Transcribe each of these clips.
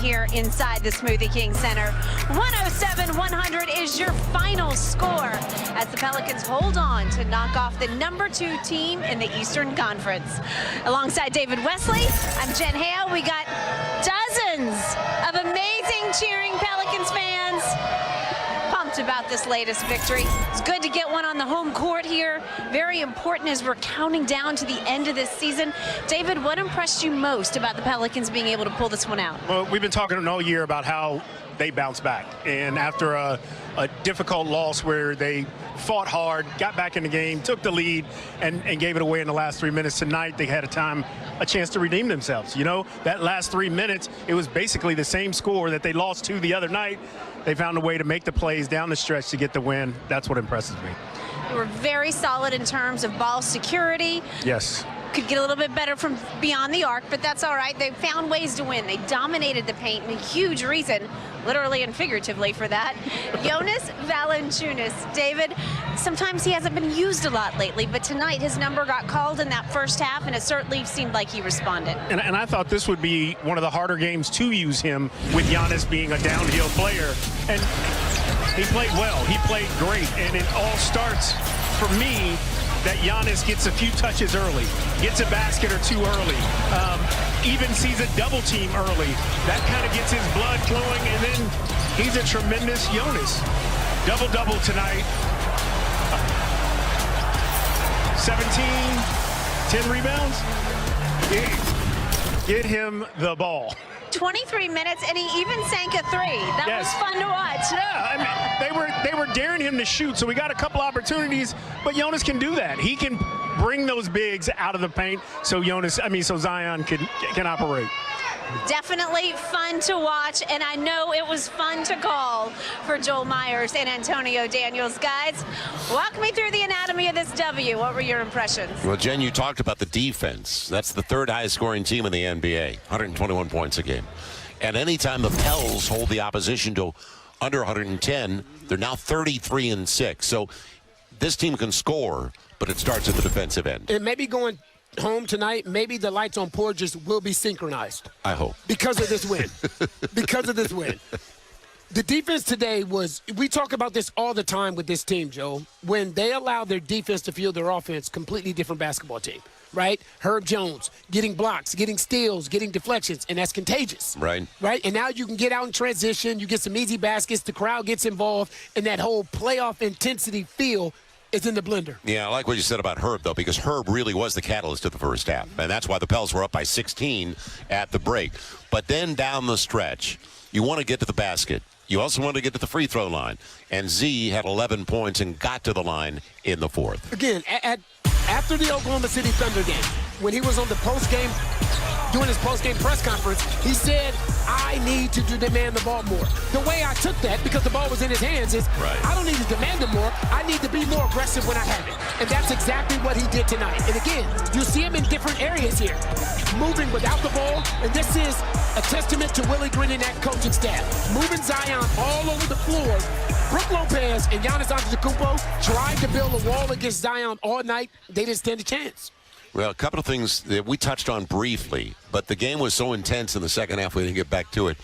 here inside the Smoothie King Center. 107-100 is your final score as the Pelicans hold on to knock off the #2 team in the Eastern Conference. Alongside David Wesley, I'm Jen Hale. We got dozens of amazing cheering Pelicans fans. Pumped about this latest victory. It's good to get one on the home court here. Very important as we're counting down to the end of this season. David, what impressed you most about the Pelicans being able to pull this one out? Well, we've been talking all year about how they bounced back. And after a difficult loss where they fought hard, got back in the game, took the lead, and gave it away in the last 3 minutes tonight, they had a chance to redeem themselves. You know, that last 3 minutes, it was basically the same score that they lost to the other night. They found a way to make the plays down the stretch to get the win. That's what impresses me. They were very solid in terms of ball security. Yes. Could get a little bit better from beyond the arc, but that's all right. They found ways to win. They dominated the paint, and a huge reason, literally and figuratively, for that. Jonas Valanciunas. David, sometimes he hasn't been used a lot lately, but tonight his number got called in that first half, and it certainly seemed like he responded. And I thought this would be one of the harder games to use him, with Giannis being a downhill player. And he played well. He played great. And it all starts, for me, that Giannis gets a few touches early, gets a basket or two early, even sees a double team early. That kind of gets his blood flowing, and then he's a tremendous Jonas. Double-double tonight. 17, 10 rebounds. Get him the ball. 23 minutes, and he even sank a three. That was fun to watch. Yeah, I mean, they were daring him to shoot, so we got a couple opportunities, but Jonas can do that. He can bring those bigs out of the paint so Zion can operate. Definitely fun to watch, and I know it was fun to call for Joel Myers and Antonio Daniels. Guys, walk me through the anatomy of this W. What were your impressions? Well, Jen, you talked about the defense. That's the third highest scoring team in the NBA, 121 points a game. And anytime the Pels hold the opposition to under 110, they're now 33-6. So this team can score, but it starts at the defensive end. It may be going home tonight, maybe the lights on Porges will be synchronized. I hope. Because of this win. Because of this win. The defense today was, we talk about this all the time with this team, Joe. When they allow their defense to fuel their offense, completely different basketball team, right? Herb Jones getting blocks, getting steals, getting deflections, and that's contagious. Right. Right? And now you can get out in transition, you get some easy baskets, the crowd gets involved, and that whole playoff intensity feel is in the blender. Yeah, I like what you said about Herb, though, because Herb really was the catalyst of the first half. And that's why the Pels were up by 16 at the break. But then down the stretch, you want to get to the basket. You also want to get to the free throw line. And Z had 11 points and got to the line in the fourth. Again, after the Oklahoma City Thunder game, when he was on the post-game, doing his post-game press conference, he said, I need to demand the ball more. The way I took that, because the ball was in his hands, is I don't need to demand it more. I need to be more aggressive when I have it. And that's exactly what he did tonight. And again, you see him in different areas here, moving without the ball. And this is a testament to Willie Green and that coaching staff. Moving Zion all over the floor. Brook Lopez and Giannis Antetokounmpo tried to build a wall against Zion all night. They didn't stand a chance. Well, a couple of things that we touched on briefly, but the game was so intense in the second half we didn't get back to it.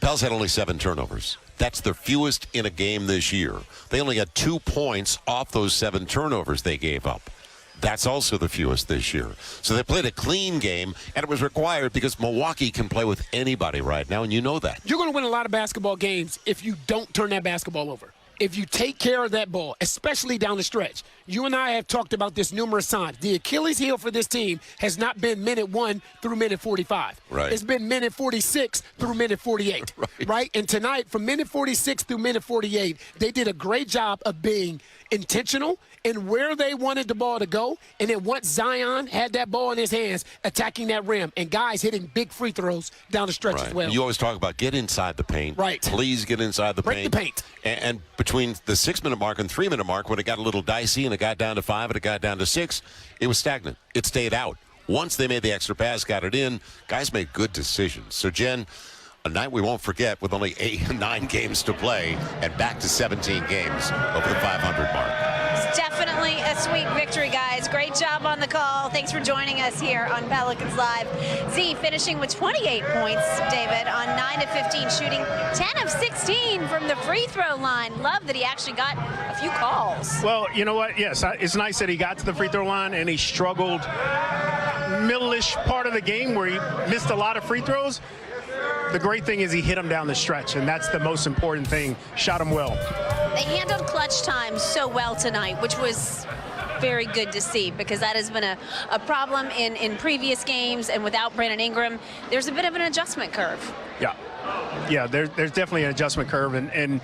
Pels had only 7 turnovers. That's their fewest in a game this year. They only got 2 points off those 7 turnovers they gave up. That's also the fewest this year. So they played a clean game, and it was required because Milwaukee can play with anybody right now, and you know that. You're going to win a lot of basketball games if you don't turn that basketball over. If you take care of that ball, especially down the stretch. You and I have talked about this numerous times. The Achilles heel for this team has not been minute 1 through minute 45. Right. It's been minute 46 through minute 48. Right? And tonight, from minute 46 through minute 48, they did a great job of being intentional in where they wanted the ball to go. And then once Zion had that ball in his hands, attacking that rim, and guys hitting big free throws down the stretch as well. You always talk about get inside the paint. Right. Please get inside the paint. Break the paint. And between the 6-minute mark and 3-minute mark, when it got a little dicey and it got down to 5 and it got down to 6, it was stagnant. It stayed out. Once they made the extra pass, got it in, guys made good decisions. So, Jen, a night we won't forget with only 9 games to play and back to 17 games over the 500 mark. It's definitely a a sweet victory, guys. Great job on the call. Thanks for joining us here on Pelicans Live. Z finishing with 28 points, David, on 9 of 15 shooting, 10 of 16 from the free throw line. Love that he actually got a few calls. Well, you know what? Yes, it's nice that he got to the free throw line and he struggled middle-ish part of the game where he missed a lot of free throws. The great thing is he hit them down the stretch, and that's the most important thing. Shot them well. They handled clutch time so well tonight, which was very good to see, because that has been a problem in previous games, and without Brandon Ingram, there's a bit of an adjustment curve. Yeah, there's definitely an adjustment curve, and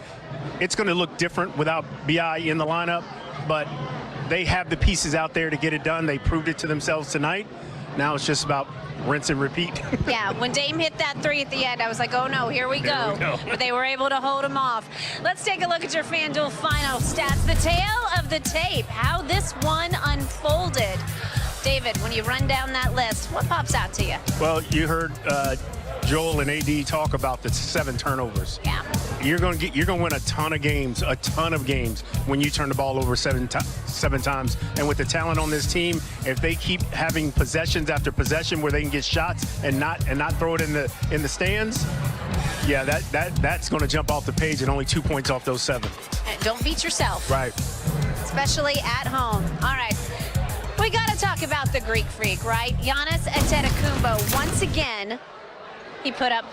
it's going to look different without B.I. in the lineup, but they have the pieces out there to get it done. They proved it to themselves tonight. Now it's just about rinse and repeat. Yeah, when Dame hit that three at the end, I was like, oh no, here we go. But they were able to hold him off. Let's take a look at your FanDuel final stats. The tale of the tape, how this one unfolded. David, when you run down that list, what pops out to you? Well, you heard Joel and AD talk about the 7 turnovers. Yeah. You're going to win a ton of games when you turn the ball over 7 times. And with the talent on this team, if they keep having possessions after possession where they can get shots and not throw it in the stands, yeah, that's going to jump off the page, and only 2 points off those 7. And don't beat yourself. Right. Especially at home. All right. We got to talk about the Greek Freak, right? Giannis Antetokounmpo, once again, he put up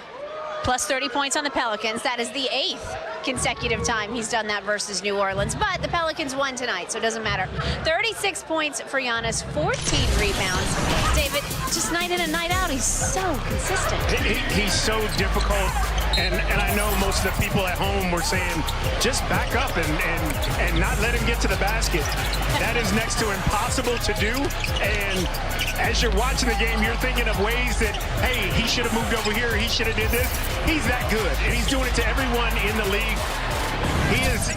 plus 30 points on the Pelicans. That is the 8th consecutive time he's done that versus New Orleans. But the Pelicans won tonight, so it doesn't matter. 36 points for Giannis, 14 rebounds. David, just night in and night out, he's so consistent. He's so difficult. And I know most of the people at home were saying, just back up and not let him get to the basket. That is next to impossible to do. And as you're watching the game, you're thinking of ways that, hey, he should have moved over here, he should have did this. He's that good, and he's doing it to everyone in the league.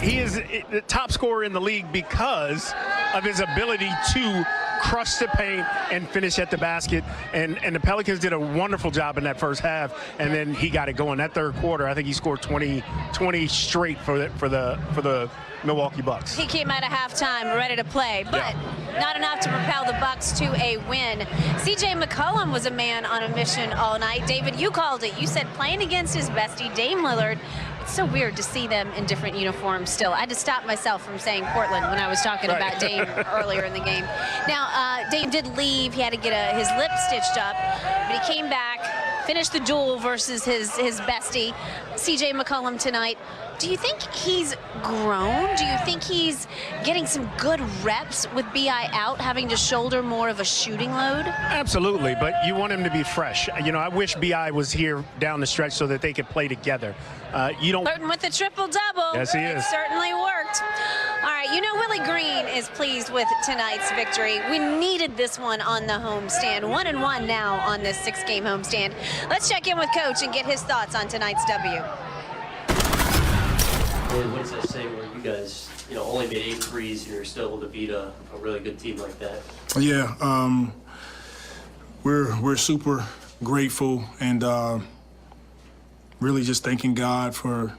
He is the top scorer in the league because of his ability to crush the paint and finish at the basket. And the Pelicans did a wonderful job in that first half, and then he got it going. That third quarter, I think he scored 20 straight for the Milwaukee Bucks. He came out of halftime ready to play, but not enough to propel the Bucks to a win. C.J. McCollum was a man on a mission all night. David, you called it. You said playing against his bestie, Dame Lillard. It's so weird to see them in different uniforms still. I had to stop myself from saying Portland when I was talking about Dame earlier in the game. Now, Dame did leave. He had to get his lip stitched up, but he came back, finished the duel versus his bestie, C.J. McCollum tonight. Do you think he's grown? Do you think he's getting some good reps with B.I. out, having to shoulder more of a shooting load? Absolutely, but you want him to be fresh. You know, I wish B.I. was here down the stretch so that they could play together. You don't. Flirting with the triple-double. Yes, he is. It certainly worked. All right, you know Willie Green is pleased with tonight's victory. We needed this one on the homestand. 1-1 now on this 6-game homestand. Let's check in with Coach and get his thoughts on tonight's W. What does that say where you guys, only made 8 threes, you're still able to beat a really good team like that? Yeah, we're super grateful and really just thanking God for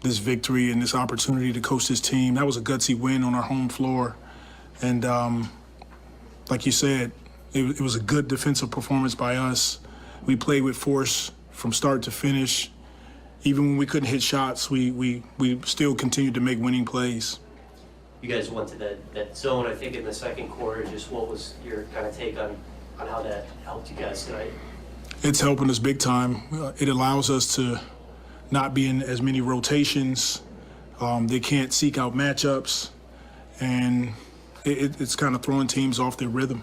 this victory and this opportunity to coach this team. That was a gutsy win on our home floor, and like you said, it was a good defensive performance by us. We played with force from start to finish. Even when we couldn't hit shots, we still continued to make winning plays. You guys went to that zone, I think, in the second quarter. Just what was your kind of take on how that helped you guys tonight? It's helping us big time. It allows us to not be in as many rotations. They can't seek out matchups, and it's kind of throwing teams off their rhythm.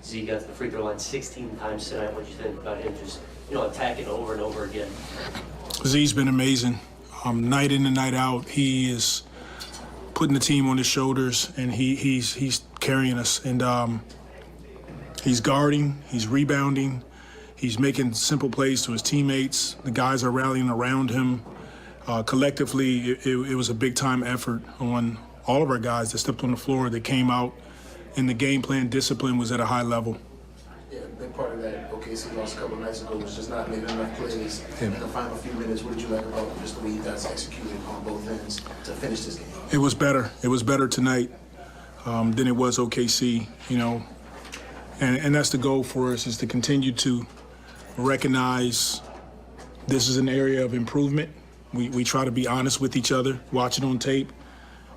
Z got to the free throw line 16 times tonight. What do you think about him just attacking over and over again? Z's been amazing. Night in and night out, he is putting the team on his shoulders, and he's carrying us. And he's guarding, he's rebounding, he's making simple plays to his teammates. The guys are rallying around him. Collectively, it was a big-time effort on all of our guys that stepped on the floor. They came out, and the game plan discipline was at a high level. Yeah, a big part of that OKC loss a couple nights ago was just not making enough plays in the final few minutes. What did you like about just the way you guys executed on both ends to finish this game? It was better. It was better tonight. than it was OKC, you know. And that's the goal for us, is to continue to recognize this is an area of improvement. We try to be honest with each other, watch it on tape,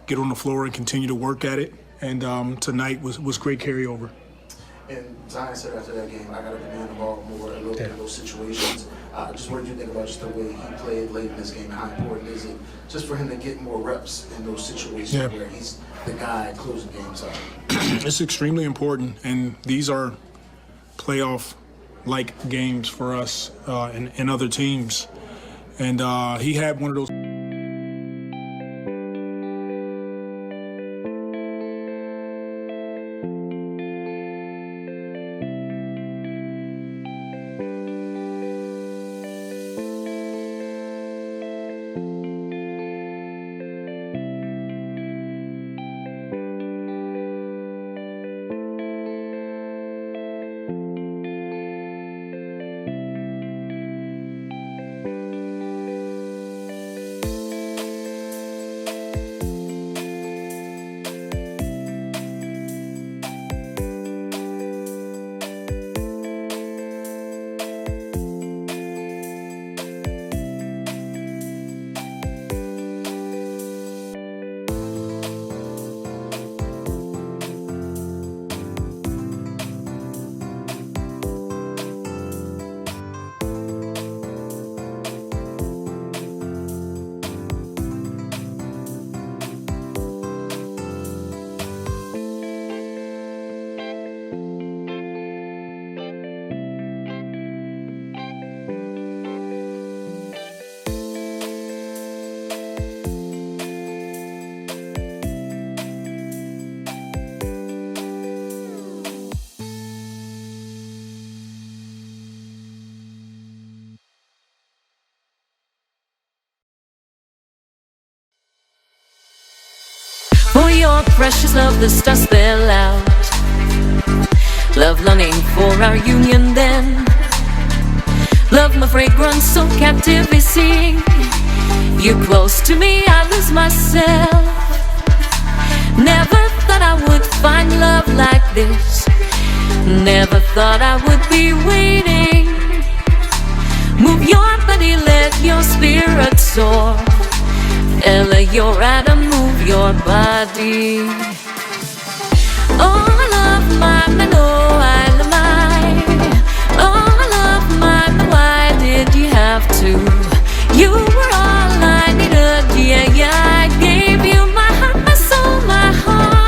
get on the floor and continue to work at it. And tonight was great carryover. And Zion said after that game, I got to demand the ball more a little bit in those situations. Just what did you think about just the way he played late in this game? How important is it just for him to get more reps in those situations where he's the guy closing games out? It's extremely important, and these are playoff-like games for us and other teams. And he had one of those. For your precious love, the stars spell out love longing for our union then. Love my fragrance so captivating. You're close to me, I lose myself. Never thought I would find love like this. Never thought I would be waiting. Move your body, let your spirit soar. Ella, you're at a move your body.